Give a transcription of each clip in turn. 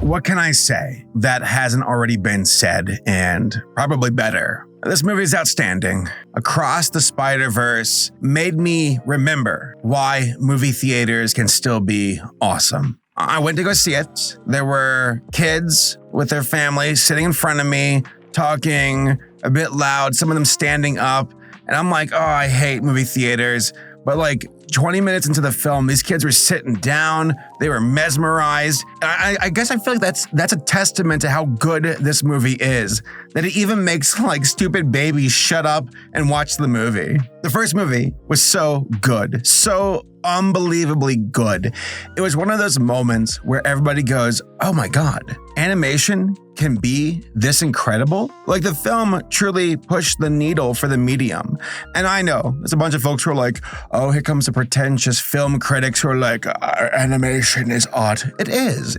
what can I say that hasn't already been said, and probably better? This movie is outstanding. Across the Spider-Verse made me remember why movie theaters can still be awesome. I went to go see it. There were kids with their families sitting in front of me, talking a bit loud, some of them standing up. And I'm like, oh, I hate movie theaters. But like 20 minutes into the film, these kids were sitting down. They were mesmerized. I guess I feel like that's a testament to how good this movie is, that it even makes like stupid babies shut up and watch the movie. The first movie was so good, so unbelievably good. It was one of those moments where everybody goes, oh my God, animation can be this incredible? Like the film truly pushed the needle for the medium. And I know there's a bunch of folks who are like, oh, here comes the pretentious film critics who are like, animation is art. It is.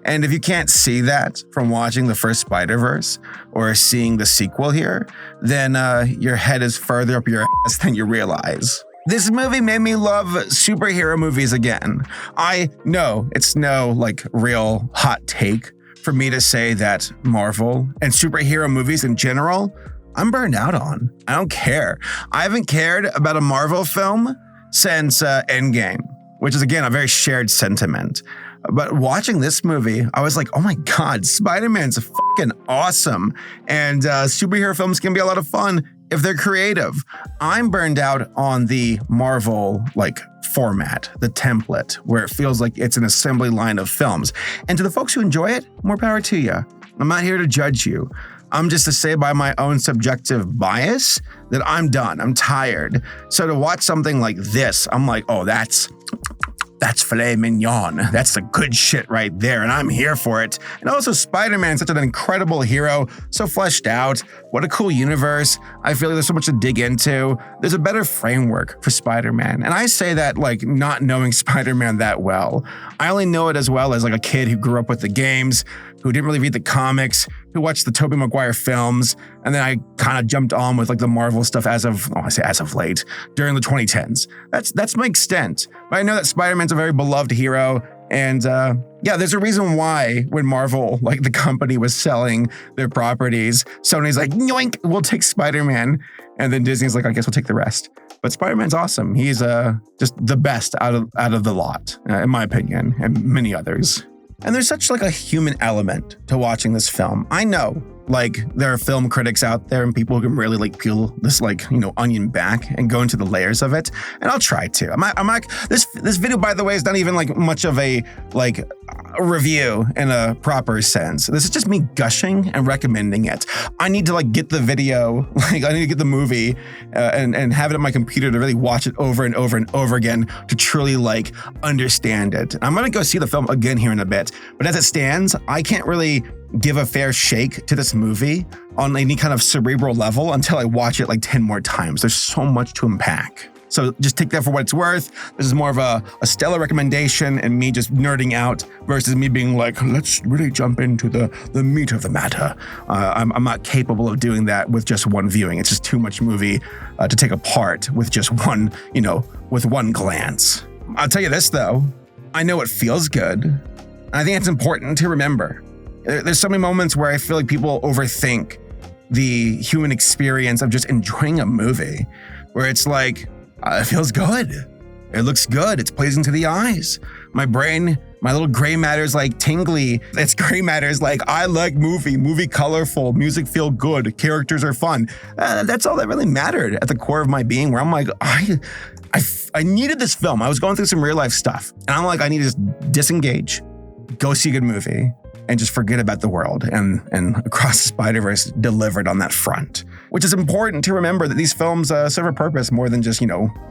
And if you can't see that from watching the first Spider-Verse or seeing the sequel here, then your head is further up your ass than you realize. This movie made me love superhero movies again. I know it's no like real hot take for me to say that Marvel and superhero movies in general, I'm burned out on. I don't care. I haven't cared about a Marvel film since Endgame, which is again a very shared sentiment. But watching this movie, I was like, oh my God, Spider-Man's fucking awesome. And superhero films can be a lot of fun if they're creative. I'm burned out on the Marvel like format, the template, where it feels like it's an assembly line of films. And to the folks who enjoy it, more power to you. I'm not here to judge you. I'm just to say by my own subjective bias that I'm done. I'm tired. So to watch something like this, I'm like, oh, that's filet mignon. That's the good shit right there, and I'm here for it. And also, Spider-Man, such an incredible hero, so fleshed out. What a cool universe. I feel like there's so much to dig into. There's a better framework for Spider-Man. And I say that like not knowing Spider-Man that well. I only know it as well as like a kid who grew up with the games, who didn't really read the comics, who watched the Tobey Maguire films, and then I kind of jumped on with like the Marvel stuff as of late, during the 2010s. That's my extent. But I know that Spider-Man's a very beloved hero, and yeah, there's a reason why when Marvel, like the company, was selling their properties, Sony's like, yoink, we'll take Spider-Man, and then Disney's like, I guess we'll take the rest. But Spider-Man's awesome. He's just the best out of the lot, in my opinion, and many others. And there's such like a human element to watching this film. I know like there are film critics out there and people who can really like peel this like, onion back and go into the layers of it. And I'll try to. I'm like, this video, by the way, is not even like much of a like review in a proper sense. This is just me gushing and recommending it. I need to like get the video, like I need to get the movie and have it on my computer to really watch it over and over and over again to truly like understand it. I'm going to go see the film again here in a bit. But as it stands, I can't really give a fair shake to this movie on any kind of cerebral level until I watch it like 10 more times. There's so much to unpack. So just take that for what it's worth. This is more of a stellar recommendation and me just nerding out versus me being like, let's really jump into the meat of the matter. I'm not capable of doing that with just one viewing. It's just too much movie to take apart with just one, with one glance. I'll tell you this though, I know it feels good. And I think it's important to remember. There's so many moments where I feel like people overthink the human experience of just enjoying a movie, where it's like, it feels good. It looks good. It's pleasing to the eyes. My brain, my little gray matter's like tingly. It's gray matter's like, I like movie colorful, music feel good, characters are fun. That's all that really mattered at the core of my being, where I'm like, I needed this film. I was going through some real life stuff. And I'm like, I need to just disengage, go see a good movie, and just forget about the world. And Across the Spider-Verse delivered on that front, which is important to remember that these films serve a purpose more than just,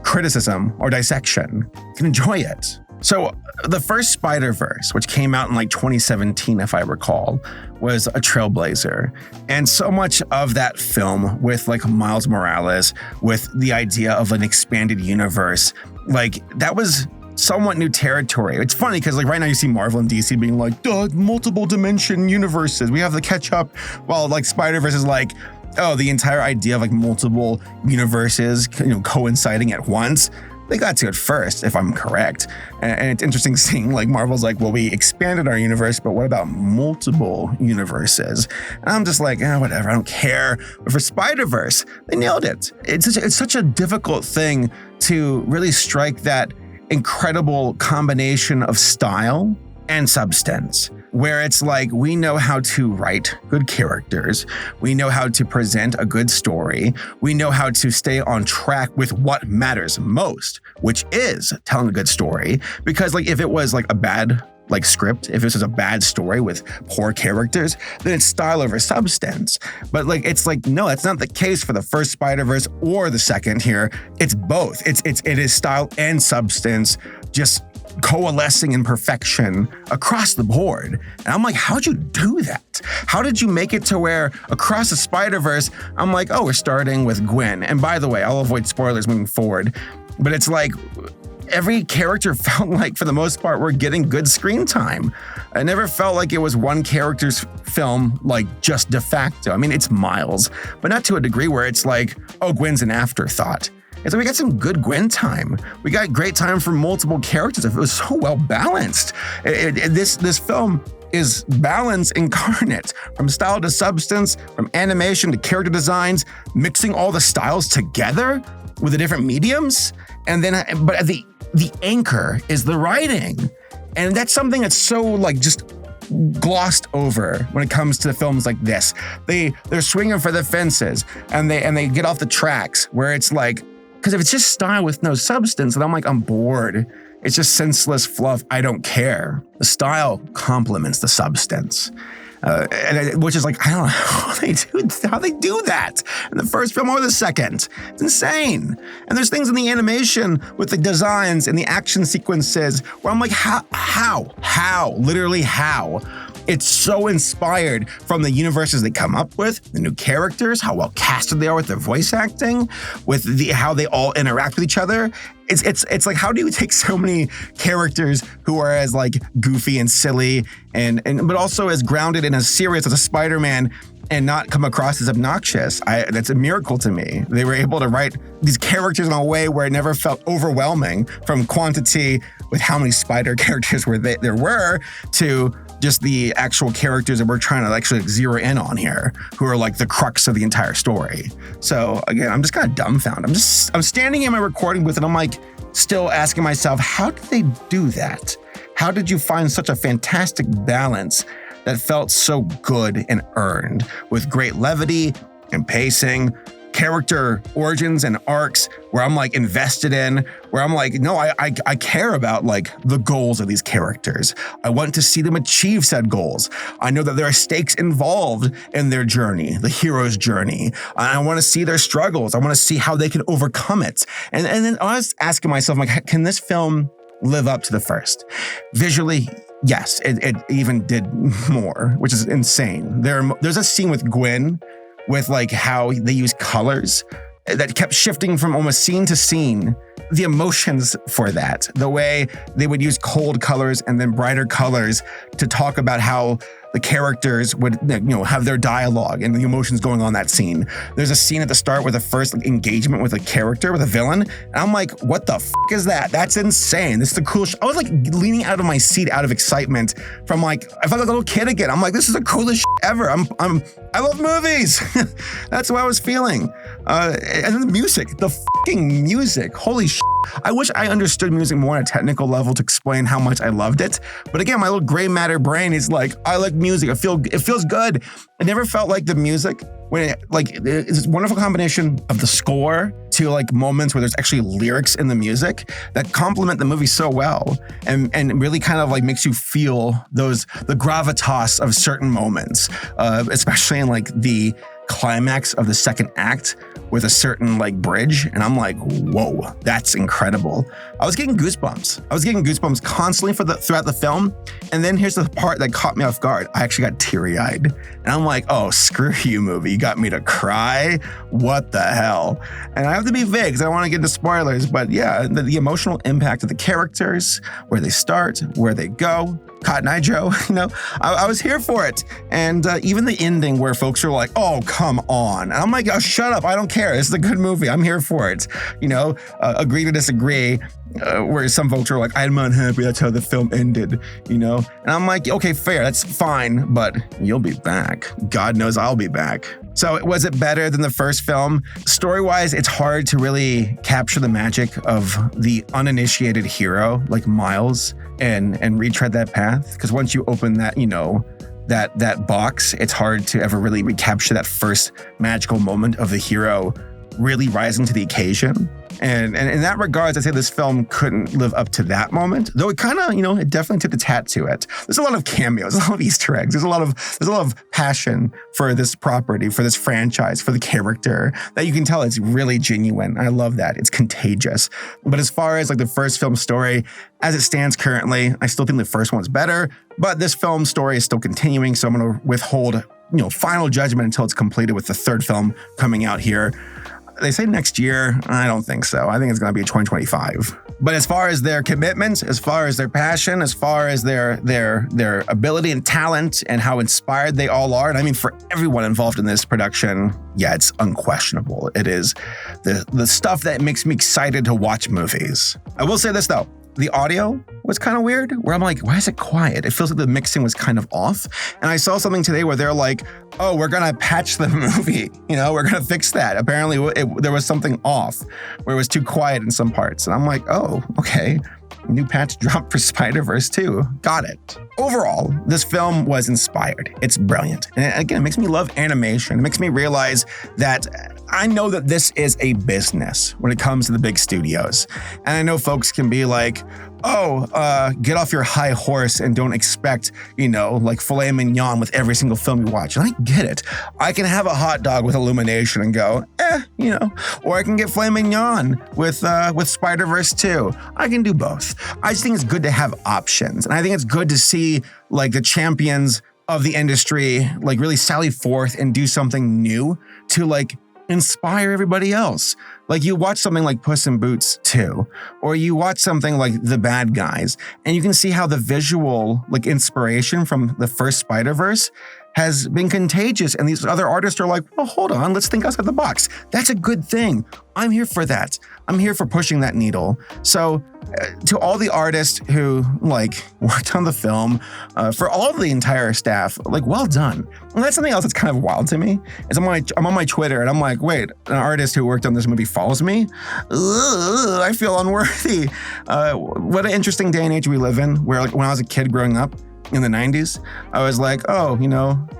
criticism or dissection. You can enjoy it. So the first Spider-Verse, which came out in like 2017, if I recall, was a trailblazer. And so much of that film with like Miles Morales, with the idea of an expanded universe, like that was somewhat new territory. It's funny because like right now you see Marvel and DC being like, multiple dimension universes, we have to catch up, while like Spider-Verse is like, oh, the entire idea of like multiple universes, coinciding at once. They got to it first, if I'm correct. And it's interesting seeing like Marvel's like, well, we expanded our universe, but what about multiple universes? And I'm just like, whatever, I don't care. But for Spider-Verse, they nailed it. It's such a difficult thing to really strike that incredible combination of style and substance, where it's like, we know how to write good characters. We know how to present a good story. We know how to stay on track with what matters most, which is telling a good story. Because like, if it was like a bad like script, if this was a bad story with poor characters, then it's style over substance. But like, it's like, no, that's not the case for the first Spider-Verse or the second here. It's both. It is style and substance, just coalescing in perfection across the board. And I'm like, how'd you do that? How did you make it to where across the Spider-Verse, I'm like, oh, we're starting with Gwen. And by the way, I'll avoid spoilers moving forward, but it's like every character felt like, for the most part, we're getting good screen time. I never felt like it was one character's film, like just de facto. I mean, it's Miles, but not to a degree where it's like, oh, Gwen's an afterthought. And so we got some good Gwen time. We got great time for multiple characters. It was so well balanced. This film is balance incarnate, from style to substance, from animation to character designs, mixing all the styles together with the different mediums. And then, but the anchor is the writing. And that's something that's so like just glossed over when it comes to films like this. They're swinging for the fences and they get off the tracks, where it's like, because if it's just style with no substance, then I'm like, I'm bored. It's just senseless fluff. I don't care. The style complements the substance. Which is like, I don't know how they do that in the first film or the second. It's insane. And there's things in the animation with the designs and the action sequences where I'm like, how? Literally how? It's so inspired from the universes they come up with, the new characters, how well casted they are with their voice acting, with how they all interact with each other. It's like, how do you take so many characters who are as like goofy and silly and but also as grounded and as serious as a Spider-Man and not come across as obnoxious? That's a miracle to me. They were able to write these characters in a way where it never felt overwhelming, from quantity with how many Spider characters there were to just the actual characters that we're trying to actually zero in on here, who are like the crux of the entire story. So again, I'm just kind of dumbfounded. I'm standing in my recording booth and I'm like still asking myself, how did they do that? How did you find such a fantastic balance that felt so good and earned, with great levity and pacing, character origins and arcs where I'm like invested in, where I'm like, no, I care about like the goals of these characters. I want to see them achieve said goals. I know that there are stakes involved in their journey, the hero's journey. I want to see their struggles. I want to see how they can overcome it. And then I was asking myself, like, can this film live up to the first? Visually, yes, it even did more, which is insane. There's a scene with Gwen with like how they use colors that kept shifting from almost scene to scene. The emotions for that, the way they would use cold colors and then brighter colors to talk about how the characters would, have their dialogue and the emotions going on that scene. There's a scene at the start with the first engagement with a character, with a villain. And I'm like, what the is that? That's insane. This is the coolest. I was like leaning out of my seat out of excitement from like, I felt like a little kid again. I'm like, this is the coolest ever. I love movies. That's what I was feeling. And then the music, the music, holy shit. I wish I understood music more on a technical level to explain how much I loved it. But again, my little gray matter brain is like, I like music. It feels good. I never felt like the music when it's this wonderful combination of the score to like moments where there's actually lyrics in the music that complement the movie so well and really kind of like makes you feel the gravitas of certain moments, especially in like the climax of the second act with a certain like bridge. And I'm like, whoa, that's incredible. I was getting goosebumps constantly throughout the film. And then here's the part that caught me off guard. I actually got teary-eyed. And I'm like, oh, screw you, movie. You got me to cry? What the hell? And I have to be vague because I don't want to get into spoilers. But yeah, the emotional impact of the characters, where they start, where they go. Cotton Eye Joe, I was here for it. And even the ending where folks are like, oh, come on. And I'm like, oh, shut up. I don't care. This is a good movie. I'm here for it. Agree to disagree. Where some folks are like, I'm unhappy. That's how the film ended, And I'm like, okay, fair. That's fine. But you'll be back. God knows I'll be back. So was it better than the first film? Story-wise, it's hard to really capture the magic of the uninitiated hero like Miles and retread that path. Because once you open that, that box, it's hard to ever really recapture that first magical moment of the hero really rising to the occasion. And in that regards, I'd say this film couldn't live up to that moment, though it kind of, it definitely took its hat to it. There's a lot of cameos, a lot of Easter eggs. There's a lot of passion for this property, for this franchise, for the character that you can tell it's really genuine. I love that. It's contagious. But as far as like the first film story, as it stands currently, I still think the first one's better, but this film story is still continuing. So I'm going to withhold, final judgment until it's completed with the third film coming out here. They say next year. I don't think so. I think it's going to be 2025. But as far as their commitment, as far as their passion, as far as their ability and talent and how inspired they all are, and I mean for everyone involved in this production, yeah, it's unquestionable. It is the stuff that makes me excited to watch movies. I will say this though. The audio was kind of weird, where I'm like, why is it quiet? It feels like the mixing was kind of off. And I saw something today where they're like, oh, we're going to patch the movie. We're going to fix that. Apparently there was something off where it was too quiet in some parts. And I'm like, oh, okay. New patch dropped for Spider-Verse 2. Got it. Overall, this film was inspired. It's brilliant. And again, it makes me love animation. It makes me realize that I know that this is a business when it comes to the big studios. And I know folks can be like, get off your high horse and don't expect, like filet mignon with every single film you watch. And I get it. I can have a hot dog with Illumination and go, or I can get filet mignon with Spider-Verse 2. I can do both. I just think it's good to have options. And I think it's good to see like the champions of the industry, like really sally forth and do something new to like inspire everybody else. Like you watch something like Puss in Boots 2, or you watch something like The Bad Guys, and you can see how the visual like inspiration from the first Spider-Verse has been contagious. And these other artists are like, well, hold on, let's think outside the box. That's a good thing. I'm here for that. I'm here for pushing that needle. So to all the artists who like worked on the film, for all of the entire staff, like well done. And that's something else that's kind of wild to me is I'm on my Twitter and I'm like, wait, an artist who worked on this movie follows me? Ugh, I feel unworthy. What an interesting day and age we live in where like when I was a kid growing up, in the 90s, I was like,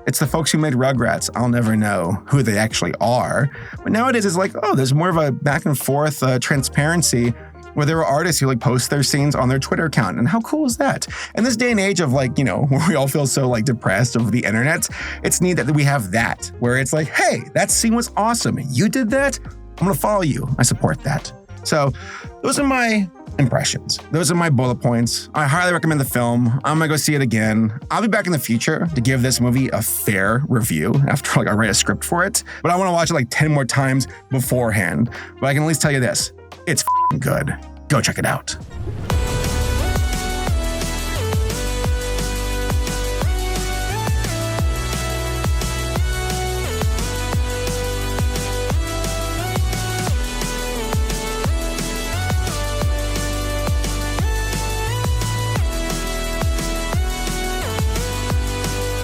it's the folks who made Rugrats. I'll never know who they actually are. But nowadays it's like, there's more of a back and forth transparency where there are artists who like post their scenes on their Twitter account. And how cool is that? In this day and age of like, where we all feel so like depressed over the internet, it's neat that we have that where it's like, hey, that scene was awesome. You did that? I'm going to follow you. I support that. So those are my impressions. Those are my bullet points. I highly recommend the film. I'm gonna go see it again. I'll be back in the future to give this movie a fair review after I write a script for it. But I want to watch it like 10 more times beforehand. But I can at least tell you this, it's good. Go check it out.